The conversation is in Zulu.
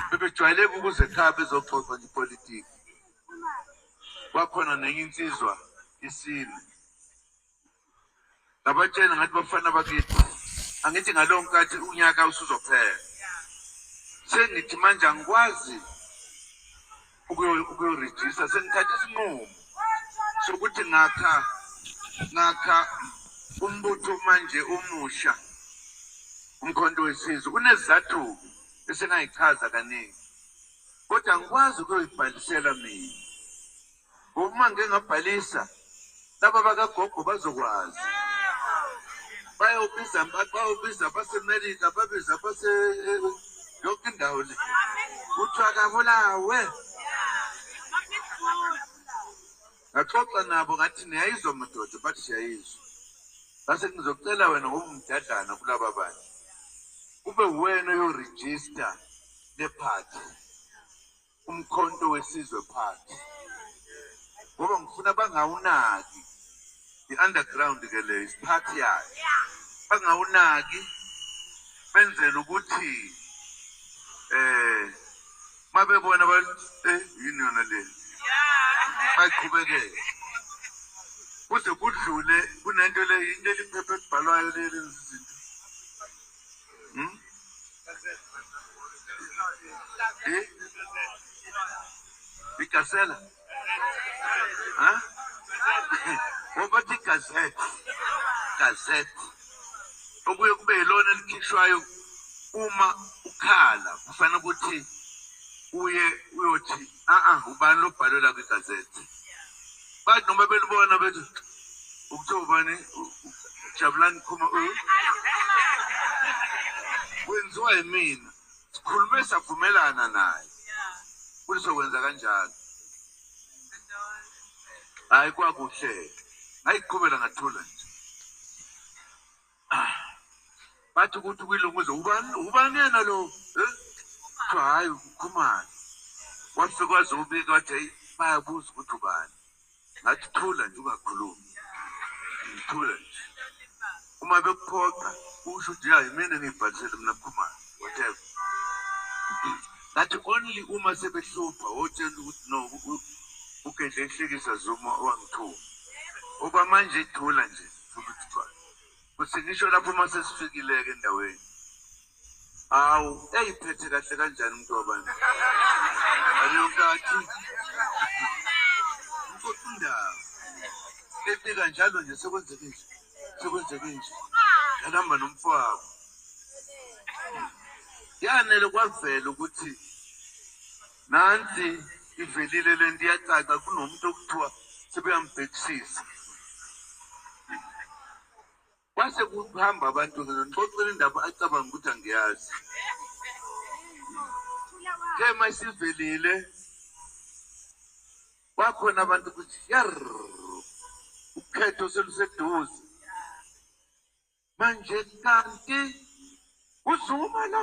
bebejwayele ukuze ekhaya bezoxoxa nje ipolitiki. Kwakhona nenye insizwa isile ngabatshela ngathi bafana bakithi, angithi ngalowo nkathi unyaka usuzophela, sengithi manje angikwazi ukuyorejista, sengithatha isinqumo sokuthi ngakha umbutho manje omusha, umkhonto wesizwe. Kunezizathu esengayichaza kaningi, kodwa angikwazi ukuyoyibhalisela mina. Uma ngeke ngabhalisa, laba bakagogo bazokwazi. Bayobiza abaseMelika, babiza yonke indawo le, kuthiwa kabulawe. Ngaxoxa nabo ngathi niyayizwa madoda, bathi siyayizwa. Ngase ngizocela wena ngoba umdadlana kulaba bantu, kube wena oyorejista le-party, umkhonto wesizwe party, ngoba ngifuna bangawunaki i-underground ke le isiphathi yayo, bangawunaki, benzela ukuthi mabebona yini yona le bayiqhubekele kuze kudlule kunento le into eliphepha elibhalwayo lezi zinto. Ikasela ngobathi gazethi okuye kube yilona elikhishwayo uma ukhala, kufanele ukuthi uyothi ubani lobhalelwa kwigazethi. Bathi noma belibona bethi ukuthiwa ubani Jabulani Khuma wenziwa yimina, sikhulume savumelana naye ukuthi sokwenza kanjalo. Hayi kwakuhle, ngayiqhubela ngathula nje. Bathi ukuthi kwilunguzo ubani yena lo, kuthiwa hayi uKhumalo. Wafika wazobika wathi hayi bayabuza ukuthi ubani. Ngathi thula nje ungakhulumi, thula nje. Uma bekuphoqa usho ukuthi hayi mina ngibhalisele mina Khumalo whatever. Ngathi only uma sebehlupha otshela ukuthi no ukendle ehlekisa Zuma owangithuma. Okwamanje thula nje ukuthi thwa. Kuthi ngisho lapho uma sesifikile-ke endaweni, hawu eyiphethe kahle kanjani umuntu wabantu. Aliyonkathi indawo efika njalo nje sekwenzeke nje yahamba nomfowabo. Yanele kwavela ukuthi nansi ivelile le nto iyacaca, kunomuntu okuthiwa sebeyambhekisisa. Kwase kuhamba abantu ngixoxela indaba acabanga ukuthi angiyazi. Ke masivelile wakhona abantu ukuthi ukhetho seluseduze manje kanti uZuma lo